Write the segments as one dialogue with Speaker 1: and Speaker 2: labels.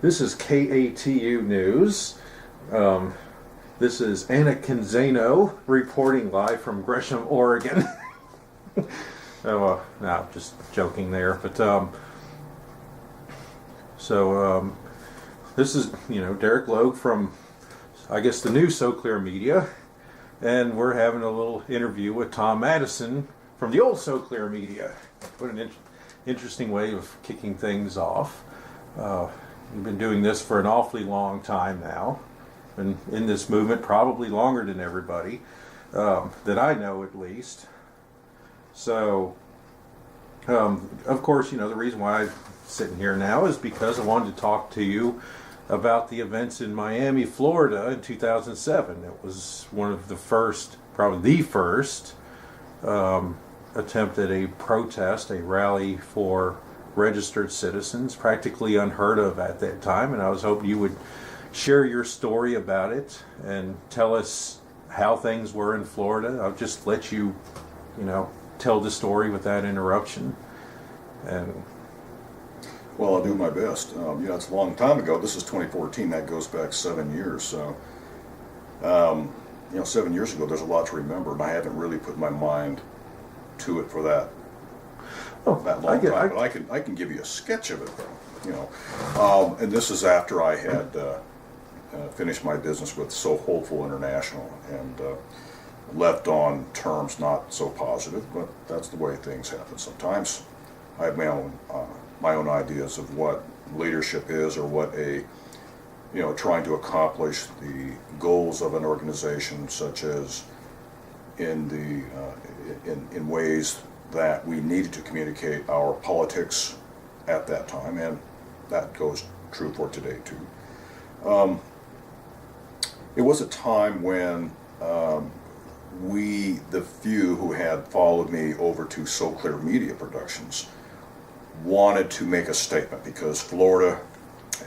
Speaker 1: This is KATU News. This is Anna Canzano reporting live from Gresham, Oregon. No, just joking there. But this is Derek Logue from I guess the new So Clear Media, and we're having a little interview with Tom Madison from the old So Clear Media. What an interesting way of kicking things off. We've been doing this for an awfully long time now, and in this movement probably longer than everybody, that I know at least. So, of course, the reason why I'm sitting here now is because I wanted to talk to you about the events in Miami, Florida in 2007. It was one of the first, probably the first, attempt at a protest, a rally for registered citizens, practically unheard of at that time, and I was hoping you would share your story about it and tell us how things were in Florida. I'll just let you, tell the story without interruption. And
Speaker 2: well, I'll do my best. It's a long time ago. This is 2014. That goes back 7 years. So, 7 years ago, there's a lot to remember, and I haven't really put my mind to it for that long time. But I can give you a sketch of it, though. And this is after I had finished my business with So Hopeful International and left on terms not so positive, but that's the way things happen sometimes. I have my own ideas of what leadership is, or what trying to accomplish the goals of an organization, such as in ways that we needed to communicate our politics at that time, and that goes true for today too. It was a time when the few who had followed me over to So Clear Media Productions, wanted to make a statement, because Florida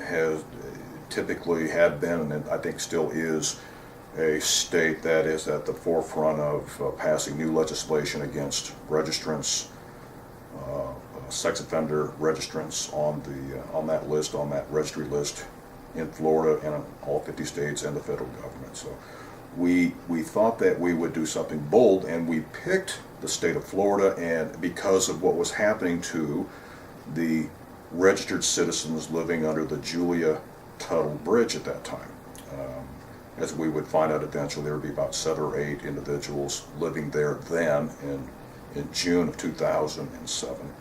Speaker 2: has typically had been, and I think still is, a state that is at the forefront of passing new legislation against registrants, sex offender registrants on that registry list in Florida and in all 50 states and the federal government. So we thought that we would do something bold, and we picked the state of Florida, and because of what was happening to the registered citizens living under the Julia Tuttle Bridge at that time. As we would find out eventually, there would be about 7 or 8 individuals living there then in June of 2007.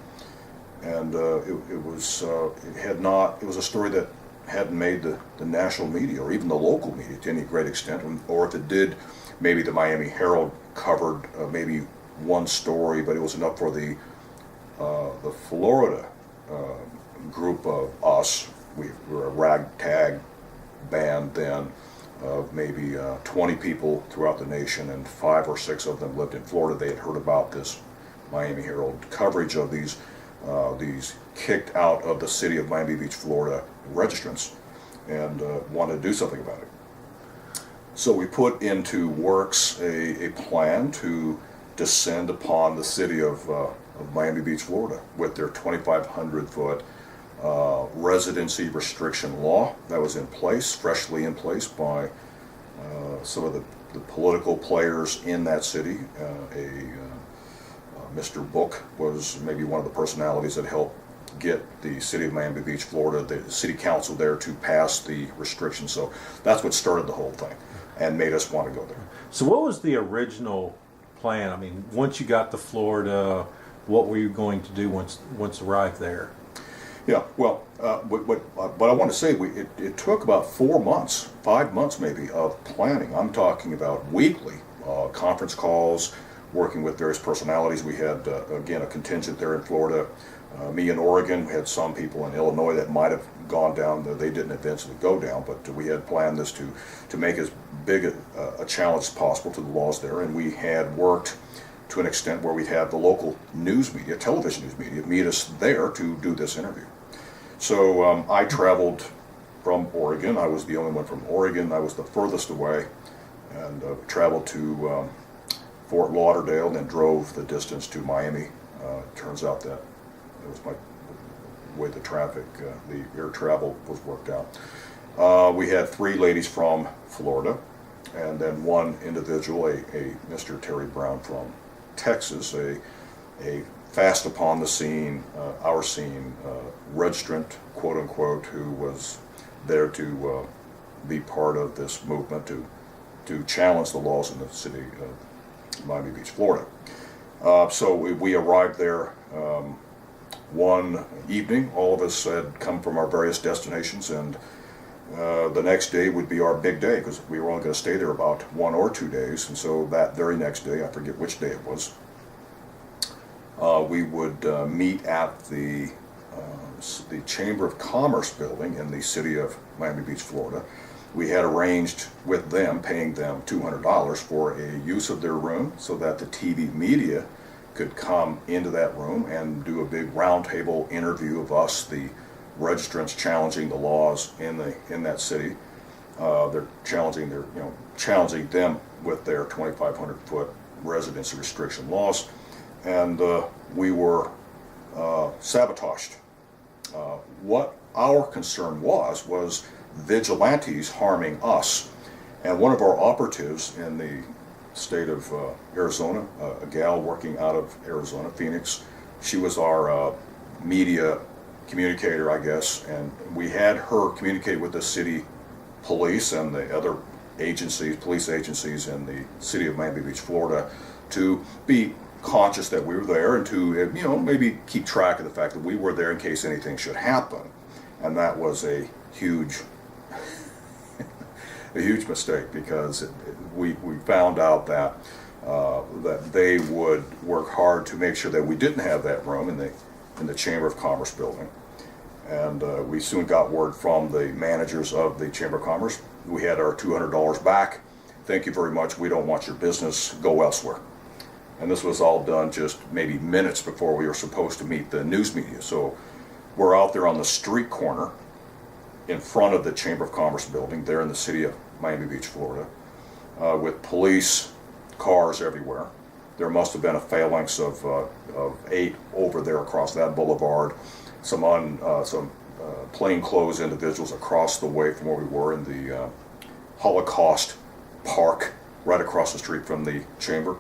Speaker 2: And it was a story that hadn't made the national media or even the local media to any great extent, or if it did, maybe the Miami Herald covered maybe one story, but it was enough for the Florida group of us. We were a ragtag band then of maybe 20 people throughout the nation, and 5 or 6 of them lived in Florida. They had heard about this Miami Herald coverage of these kicked out of the city of Miami Beach, Florida registrants, and wanted to do something about it. So we put into works a plan to descend upon the city of Miami Beach, Florida, with their 2,500-foot residency restriction law that was in place, freshly in place by some of the political players in that city. Mr. Book was maybe one of the personalities that helped get the city of Miami Beach, Florida, the city council there, to pass the restrictions. So that's what started the whole thing and made us want to go there.
Speaker 1: So what was the original plan? I mean, once you got to Florida, what were you going to do once arrived there?
Speaker 2: Yeah, well, what I want to say, it took about 4 months, 5 months maybe, of planning. I'm talking about weekly conference calls, working with various personalities. We had, again, a contingent there in Florida. Me in Oregon. We had some people in Illinois that might have gone down. They didn't eventually go down, but we had planned this to make as big a challenge as possible to the laws there, and we had worked to an extent where we'd have the local news media, television news media, meet us there to do this interview. So I traveled from Oregon. I was the only one from Oregon. I was the furthest away, and traveled to Fort Lauderdale, and then drove the distance to Miami. Turns out that it was way the traffic, the air travel was worked out. We had 3 ladies from Florida, and then 1 individual, a Mr. Terry Brown from Texas, a fast upon the scene, our scene, registrant, quote unquote, who was there to be part of this movement to challenge the laws in the city of Miami Beach, Florida. So we arrived there one evening. All of us had come from our various destinations, and the next day would be our big day, because we were only going to stay there about 1 or 2 days. And so that very next day, I forget which day it was, we would meet at the Chamber of Commerce building in the city of Miami Beach, Florida. We had arranged with them, paying them $200 for a use of their room so that the TV media could come into that room and do a big roundtable interview of us, the registrants, challenging the laws in that city. They're challenging them with their 2,500-foot residency restriction laws, and we were sabotaged. What our concern was vigilantes harming us, and one of our operatives in the state of Arizona, a gal working out of Arizona, Phoenix, she was our media communicator, I guess, and we had her communicate with the city police and the other agencies, police agencies in the city of Miami Beach, Florida, to be conscious that we were there and to, maybe keep track of the fact that we were there in case anything should happen. And that was a huge mistake, because we found out that that they would work hard to make sure that we didn't have that room in the Chamber of Commerce building. And we soon got word from the managers of the Chamber of Commerce. We had our $200 back. Thank you very much. We don't want your business. Go elsewhere. And this was all done just maybe minutes before we were supposed to meet the news media. So we're out there on the street corner in front of the Chamber of Commerce building there in the city of Miami Beach, Florida, with police cars everywhere. There must have been a phalanx of 8 over there across that boulevard. Some plainclothes individuals across the way from where we were in the Holocaust Park, right across the street from the chamber.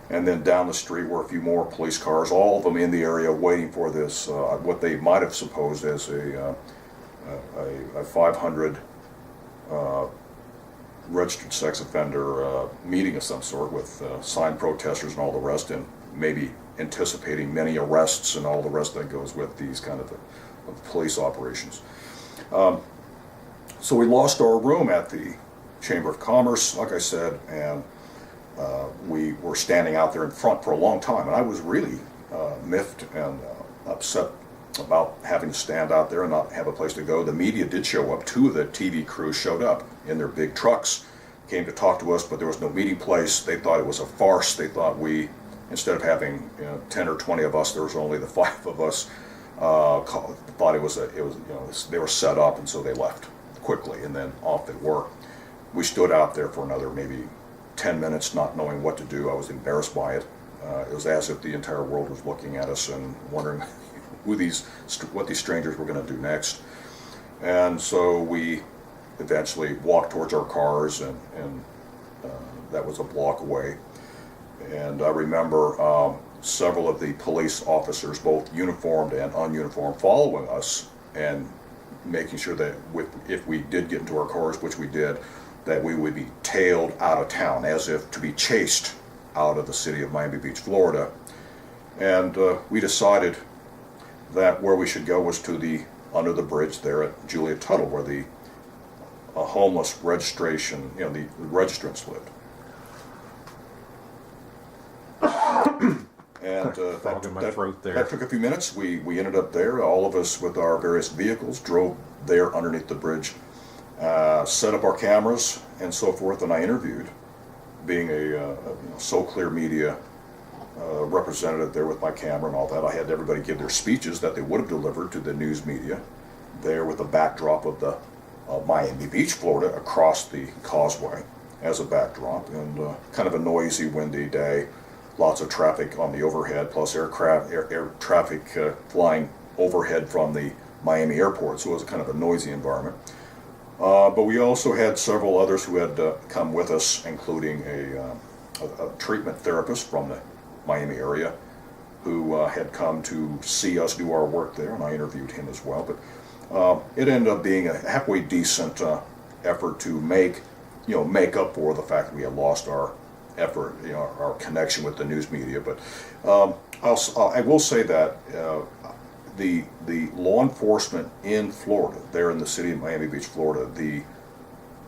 Speaker 2: And then down the street were a few more police cars, all of them in the area waiting for this, what they might have supposed as a 500 registered sex offender meeting of some sort with signed protesters and all the rest, and maybe anticipating many arrests and all the rest that goes with these kind of police operations. So we lost our room at the Chamber of Commerce, like I said, and we were standing out there in front for a long time, and I was really miffed and upset about having to stand out there and not have a place to go. The media did show up. 2 of the TV crews showed up in their big trucks, came to talk to us, but there was no meeting place. They thought it was a farce. They thought we, instead of having 10 or 20 of us, there was only the 5 of us. Thought it was they were set up, and so they left quickly, and then off they were. We stood out there for another maybe 10 minutes, not knowing what to do. I was embarrassed by it. It was as if the entire world was looking at us and wondering what these strangers were going to do next. And so we eventually walked towards our cars, and that was a block away. And I remember several of the police officers, both uniformed and ununiformed, following us and making sure that if we did get into our cars, which we did, that we would be tailed out of town, as if to be chased out of the city of Miami Beach, Florida. And we decided that where we should go was to under the bridge there at Juliet Tuttle, where the homeless registration, the registrants lived. And that took a few minutes. We ended up there. All of us with our various vehicles drove there underneath the bridge, set up our cameras and so forth, and I interviewed, being a So Clear Media representative there with my camera and all that. I had everybody give their speeches that they would have delivered to the news media there with the backdrop of the Miami Beach, Florida, across the causeway as a backdrop, and kind of a noisy, windy day. Lots of traffic on the overhead, plus air traffic flying overhead from the Miami airport, so it was kind of a noisy environment. But we also had several others who had come with us, including a treatment therapist from the Miami area who had come to see us do our work there, and I interviewed him as well. But it ended up being a halfway decent effort to make up for the fact that we had lost our effort, our connection with the news media. But I will say that the law enforcement in Florida, there in the city of Miami Beach, Florida,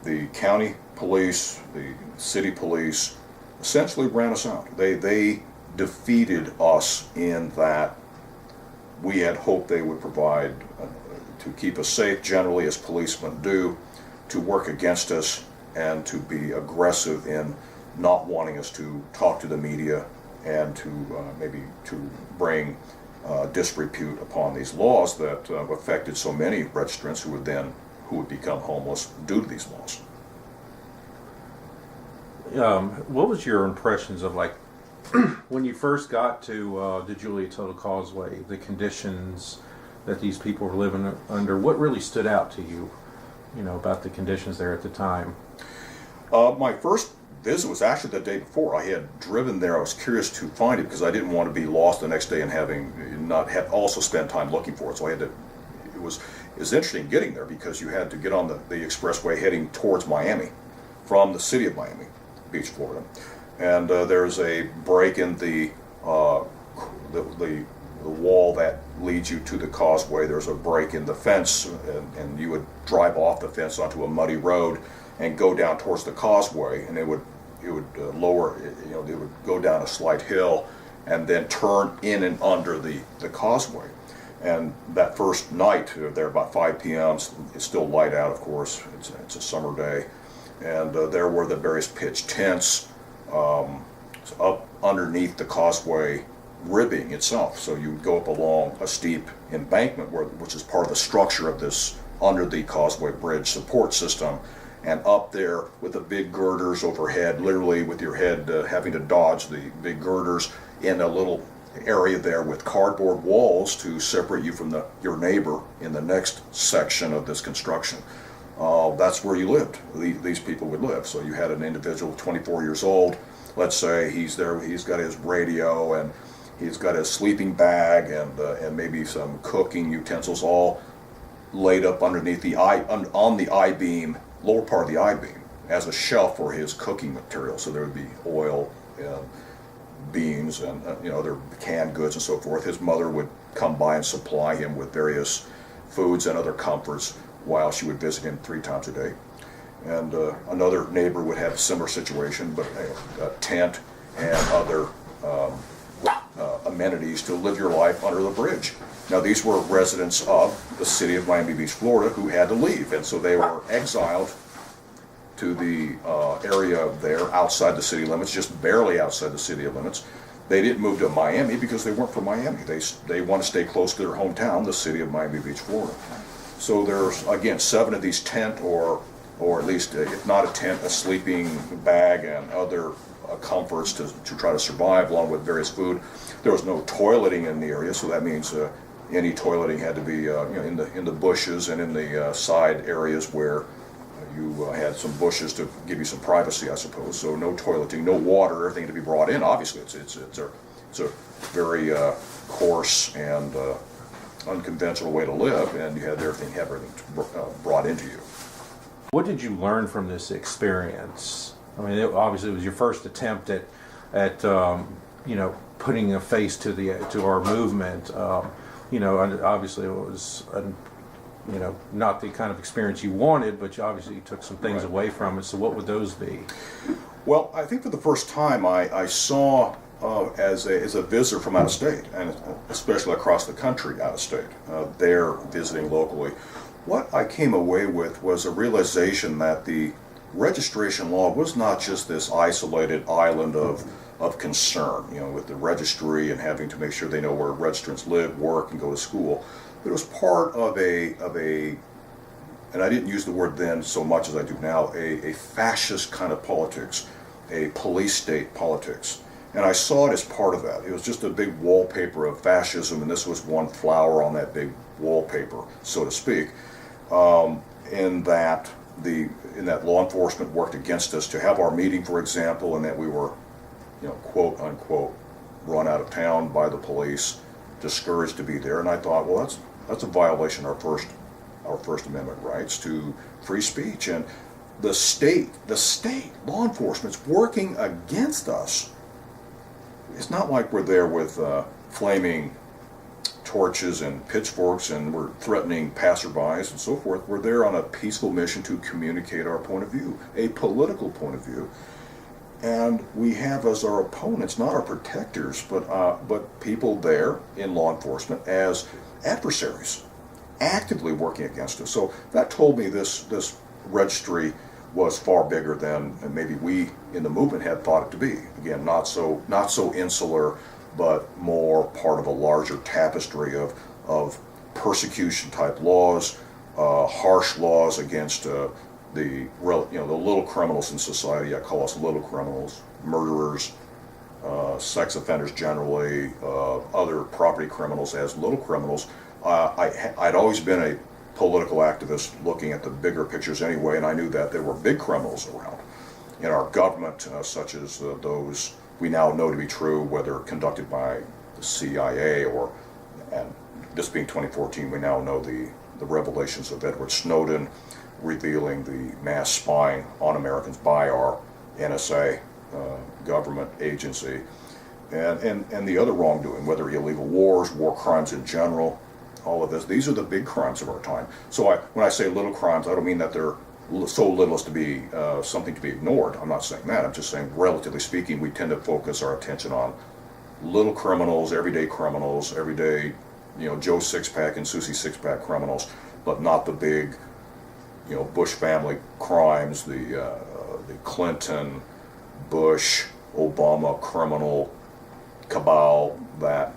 Speaker 2: the county police, the city police, essentially ran us out. They defeated us in that we had hoped they would provide to keep us safe, generally as policemen do, to work against us and to be aggressive in not wanting us to talk to the media and to maybe to bring disrepute upon these laws that affected so many registrants who would become homeless due to these laws.
Speaker 1: What was your impressions of, like, when you first got to the Julia Tuttle Causeway, the conditions that these people were living under? What really stood out to you, about the conditions there at the time?
Speaker 2: My first visit was actually the day before. I had driven there. I was curious to find it because I didn't want to be lost the next day and not have also spent time looking for it. So I had to. It was interesting getting there because you had to get on the expressway heading towards Miami from the city of Miami Beach, Florida, and there's a break in the wall that leads you to the causeway. There's a break in the fence, and you would drive off the fence onto a muddy road and go down towards the causeway, and it would lower, it would go down a slight hill and then turn in and under the causeway. And that first night, there about 5 p.m., it's still light out, of course, it's a summer day, and there were the various pitch tents up underneath the causeway ribbing itself. So you would go up along a steep embankment, which is part of the structure of this under the causeway bridge support system, and up there with the big girders overhead, literally with your head having to dodge the big girders in a little area there with cardboard walls to separate you from your neighbor in the next section of this construction. That's where you lived. These people would live. So you had an individual 24 years old, let's say, he's there, he's got his radio and he's got his sleeping bag and maybe some cooking utensils all laid up underneath on the I-beam, lower part of the I-beam, as a shelf for his cooking material. So there would be oil and beans and other canned goods and so forth. His mother would come by and supply him with various foods and other comforts while she would visit him 3 times a day. And another neighbor would have a similar situation, but a tent and other amenities to live your life under the bridge. Now, these were residents of the city of Miami Beach, Florida, who had to leave, and so they were exiled to the area there outside the city limits, just barely outside the city limits. They didn't move to Miami because they weren't from Miami. They want to stay close to their hometown, the city of Miami Beach, Florida. So there's, again, 7 of these tent, or at least, if not a tent, a sleeping bag and other comforts to try to survive, along with various food. There was no toileting in the area, so that means any toileting had to be in the bushes and in the side areas where you had some bushes to give you some privacy, I suppose. So no toileting, no water, everything to be brought in. Obviously, it's a very coarse and unconventional way to live, and you had everything brought into you.
Speaker 1: What did you learn from this experience? I mean, obviously it was your first attempt at putting a face to our movement. And obviously it was not the kind of experience you wanted, but you obviously took some things away from it. So what would those be?
Speaker 2: Well, I think for the first time I saw as a visitor from out of state, and especially across the country out of state, there visiting locally, what I came away with was a realization that the registration law was not just this isolated island of concern, with the registry and having to make sure they know where registrants live, work, and go to school. But it was part of a and I didn't use the word then so much as I do now, a fascist kind of politics, a police state politics. And I saw it as part of that. It was just a big wallpaper of fascism, and this was one flower on that big wallpaper, so to speak. In that law enforcement worked against us to have our meeting, for example, and that we were, quote unquote, run out of town by the police, discouraged to be there. And I thought, well, that's a violation of our First Amendment rights to free speech. And the state law enforcement's working against us. It's not like we're there with flaming torches and pitchforks and we're threatening passerbys and so forth. We're there on a peaceful mission to communicate our point of view, a political point of view. And we have as our opponents, not our protectors, but people there in law enforcement as adversaries, actively working against us. So that told me this registry was far bigger than maybe we in the movement had thought it to be. Again, not so insular, but more part of a larger tapestry of persecution type laws, harsh laws against the little criminals in society. I call us little criminals, murderers, sex offenders generally, other property criminals as little criminals. I'd always been a political activist looking at the bigger pictures anyway, and I knew that there were big criminals around in our government, such as those we now know to be true, whether conducted by the CIA and this being 2014, we now know the revelations of Edward Snowden revealing the mass spying on Americans by our NSA government agency, and the other wrongdoing, whether illegal wars, war crimes in general, all of this. These are the big crimes of our time. So when I say little crimes, I don't mean that they're so little as to be something to be ignored. I'm not saying that. I'm just saying, relatively speaking, we tend to focus our attention on little criminals, everyday Joe Sixpack and Susie Sixpack criminals, but not the big, Bush family crimes, the Clinton, Bush, Obama criminal cabal that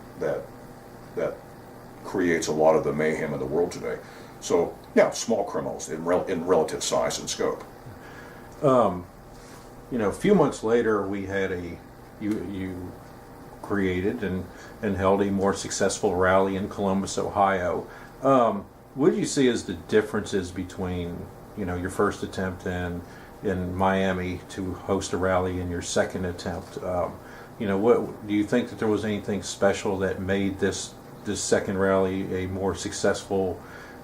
Speaker 2: creates a lot of the mayhem in the world today. So yeah, small criminals in relative size and scope.
Speaker 1: A few months later, we had you created and held a more successful rally in Columbus, Ohio. What do you see as the differences between your first attempt in Miami to host a rally and your second attempt? What do you think that there was anything special that made this second rally a more successful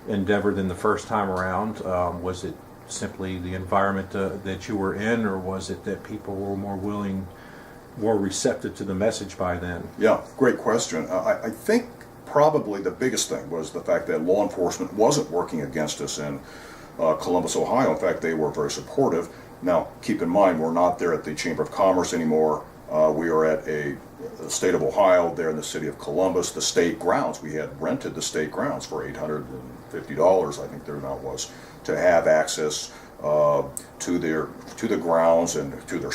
Speaker 1: endeavor than the first time around? Was it simply the environment that you were in, or was it that people were more receptive to the message by then?
Speaker 2: Yeah, great question. I think probably the biggest thing was the fact that law enforcement wasn't working against us in Columbus, Ohio. In fact, they were very supportive. Now, keep in mind, we're not there at the Chamber of Commerce anymore. We are at the state of Ohio, there in the city of Columbus, the state grounds. We had rented the state grounds for $850, I think their amount was, to have access to the grounds and to their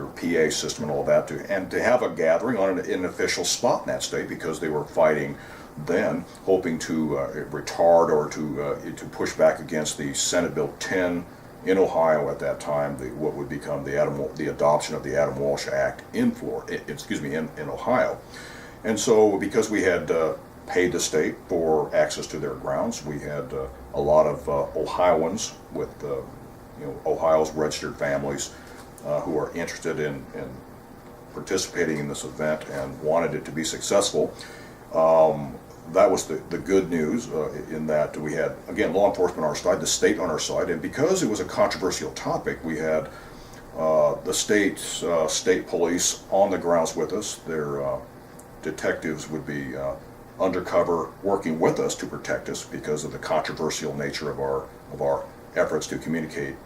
Speaker 2: PA system and all that, and to have a gathering on an official spot in that state, because they were fighting then, hoping to retard or to push back against the Senate Bill 10 in Ohio at that time, what would become the adoption of the Adam Walsh Act in Ohio. And so, because we had paid the state for access to their grounds, we had a lot of Ohioans with Ohio's registered families who are interested in participating in this event and wanted it to be successful. That was the good news, in that we had, again, law enforcement on our side, the state on our side, and because it was a controversial topic, we had the state police on the grounds with us. Their detectives would be undercover working with us to protect us because of the controversial nature of our efforts to communicate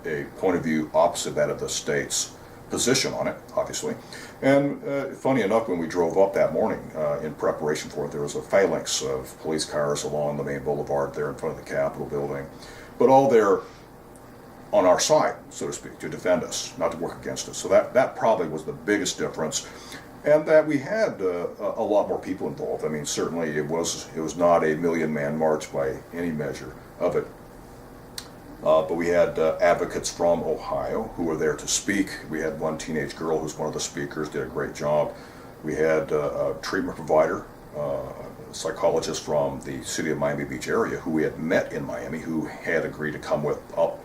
Speaker 2: a point of view opposite that of the state's position on it, obviously. And funny enough, when we drove up that morning in preparation for it, there was a phalanx of police cars along the main boulevard there in front of the Capitol building, but all there on our side, so to speak, to defend us, not to work against us. So that probably was the biggest difference, and that we had a lot more people involved. I mean, certainly it was not a million-man march by any measure of it. But we had advocates from Ohio who were there to speak. We had one teenage girl who's one of the speakers, did a great job. We had a treatment provider, psychologist from the city of Miami Beach area who we had met in Miami, who had agreed to come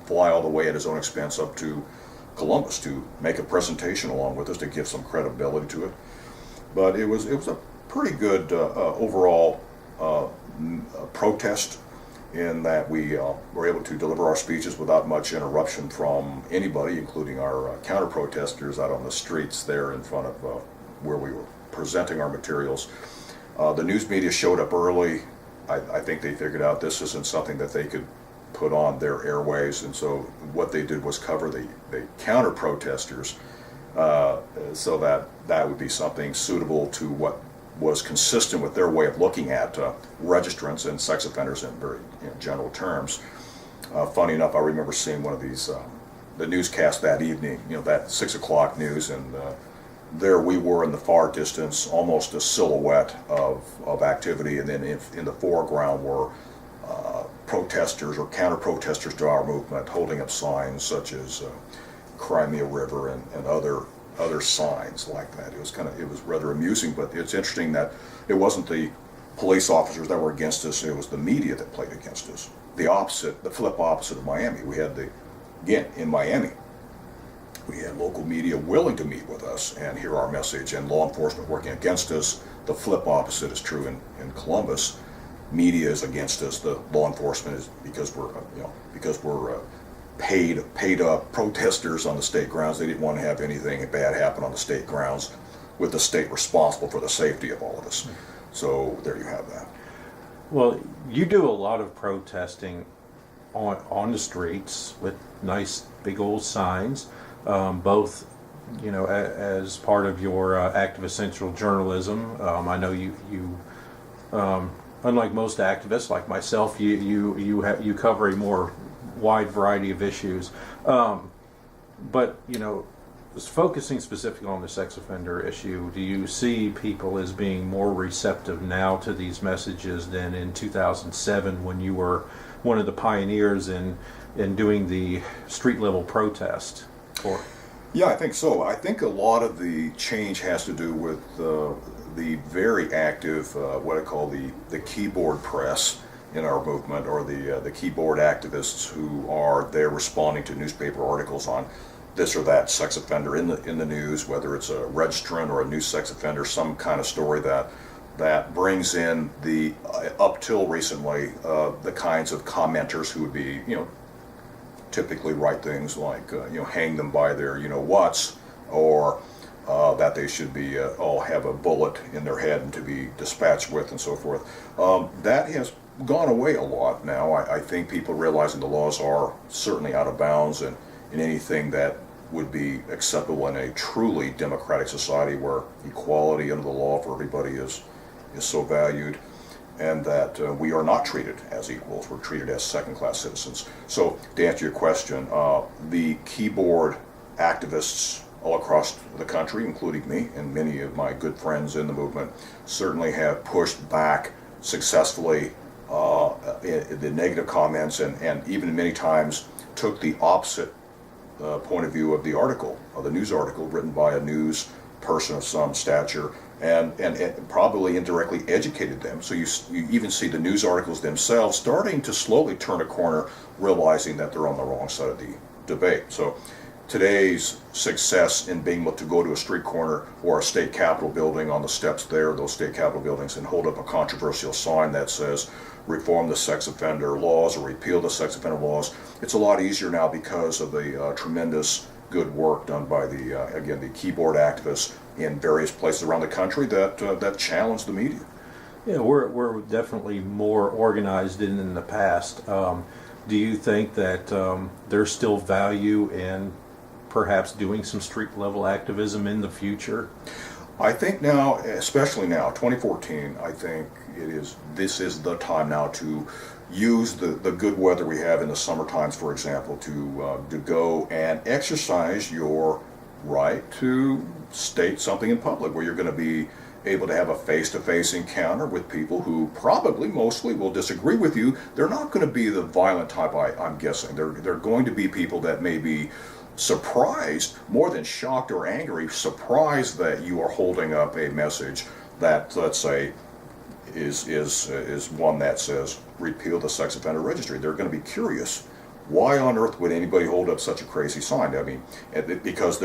Speaker 2: fly all the way at his own expense up to Columbus to make a presentation along with us to give some credibility to it. But it was a pretty good overall protest in that we were able to deliver our speeches without much interruption from anybody, including our counter-protesters out on the streets there in front of where we were presenting our materials. The news media showed up early. I think they figured out this isn't something that they could put on their airways, and so what they did was cover the counter-protesters so that would be something suitable to what was consistent with their way of looking at registrants and sex offenders in very general terms. Funny enough, I remember seeing one of these, the newscast that evening, that 6 o'clock news, and there we were in the far distance, almost a silhouette of activity, and then in the foreground were protesters or counter-protesters to our movement holding up signs such as Crimea River and other signs like that. It was rather amusing, but it's interesting that it wasn't the police officers that were against us, it was the media that played against us. The flip opposite of Miami. We had again, in Miami, we had local media willing to meet with us and hear our message, and law enforcement working against us. The flip opposite is true in Columbus. Media is against us. The law enforcement is because we're paid up protesters on the state grounds. They didn't want to have anything bad happen on the state grounds with the state responsible for the safety of all of us. So there you have that.
Speaker 1: Well, you do a lot of protesting on the streets with nice big old signs, both as part of your activist central journalism. I know you unlike most activists like myself, you cover a more wide variety of issues, but focusing specifically on the sex offender issue, do you see people as being more receptive now to these messages than in 2007 when you were one of the pioneers in doing the street level protest?
Speaker 2: Yeah, I think so. I think a lot of the change has to do with the very active, what I call the keyboard press in our movement, or the keyboard activists who are there responding to newspaper articles on this or that sex offender in the news, whether it's a registrant or a new sex offender, some kind of story that brings in the up till recently the kinds of commenters who would be typically write things like hang them by their whats, or that they should be all have a bullet in their head and to be dispatched with, and so forth. That has gone away a lot now. I think people realizing the laws are certainly out of bounds, and in anything that would be acceptable in a truly democratic society where equality under the law for everybody is so valued, and that we are not treated as equals, we're treated as second-class citizens. So to answer your question, the keyboard activists all across the country, including me and many of my good friends in the movement, certainly have pushed back successfully the negative comments, and even many times took the opposite point of view of the article, of the news article written by a news person of some stature, and probably indirectly educated them. So you even see the news articles themselves starting to slowly turn a corner, realizing that they're on the wrong side of the debate. So today's success in being able to go to a street corner or a state capitol building, on the steps there, those state capitol buildings, and hold up a controversial sign that says reform the sex offender laws or repeal the sex offender laws, it's a lot easier now because of the tremendous good work done by the keyboard activists in various places around the country that challenge the media.
Speaker 1: Yeah, we're definitely more organized than in the past. Do you think that there's still value in perhaps doing some street level activism in the future?
Speaker 2: I think now, especially now, 2014, I think this is the time now to use the good weather we have in the summer times, for example, to go and exercise your right to state something in public, where you're going to be able to have a face-to-face encounter with people who probably, mostly, will disagree with you. They're not going to be the violent type, I'm guessing. They're going to be people that may be surprised, more than shocked or angry, surprised that you are holding up a message that, let's say, is one that says repeal the sex offender registry. They're going to be curious. Why on earth would anybody hold up such a crazy sign? I mean, because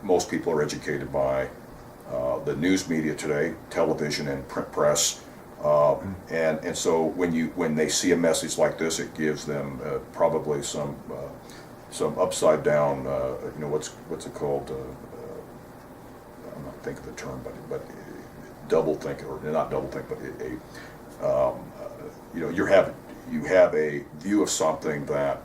Speaker 2: most people are educated by the news media today, television and print press, and so when they see a message like this, it gives them probably some upside down, what's it called? I'm not thinking of the term, but double think, or not double think, but you have a view of something that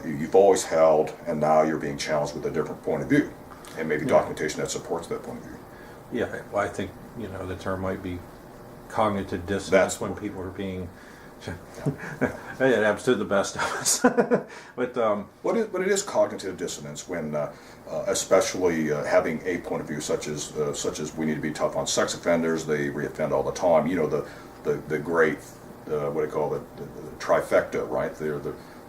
Speaker 2: you've always held, and now you're being challenged with a different point of view, and maybe documentation that supports that point of view.
Speaker 1: Yeah, well, I think the term might be cognitive dissonance when people are being. It happens to the best of us,
Speaker 2: but it is cognitive dissonance when, especially having a point of view such as we need to be tough on sex offenders. They reoffend all the time. The great what do you call it, the trifecta, right?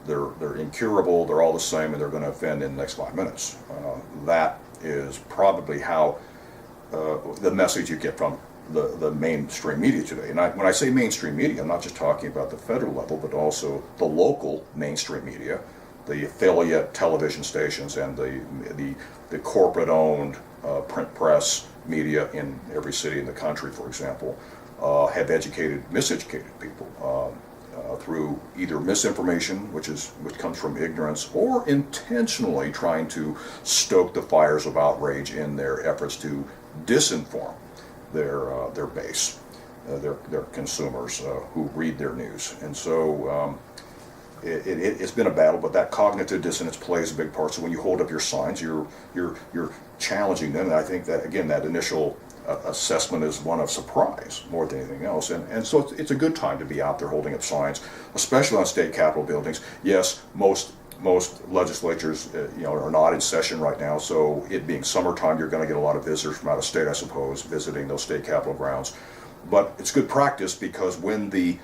Speaker 2: They're incurable. They're all the same, and they're going to offend in the next 5 minutes. That is probably how the message you get from the mainstream media today. And when I say mainstream media, I'm not just talking about the federal level, but also the local mainstream media, the affiliate television stations, and the corporate-owned print press media in every city in the country, for example, have miseducated people through either misinformation, which comes from ignorance, or intentionally trying to stoke the fires of outrage in their efforts to disinform their base, their consumers who read their news. And so it's been a battle, but that cognitive dissonance plays a big part. So when you hold up your signs, you're challenging them. And I think that, again, that initial assessment is one of surprise more than anything else. And so it's a good time to be out there holding up signs, especially on state capitol buildings. Yes, most legislatures are not in session right now, so it being summertime, you're going to get a lot of visitors from out of state, I suppose, visiting those state capitol grounds. But it's good practice, because when the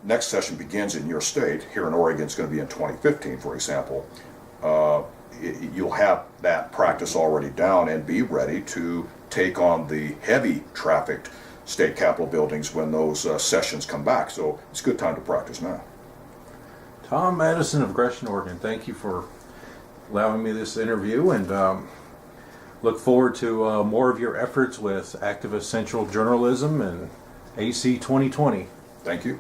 Speaker 2: next session begins in your state, here in Oregon it's going to be in 2015, for example, you'll have that practice already down and be ready to take on the heavy trafficked state capitol buildings when those sessions come back. So it's a good time to practice now.
Speaker 1: Tom Madison of Gresham, Oregon, thank you for allowing me this interview, and look forward to more of your efforts with Activist Central Journalism and AC 2020.
Speaker 2: Thank you.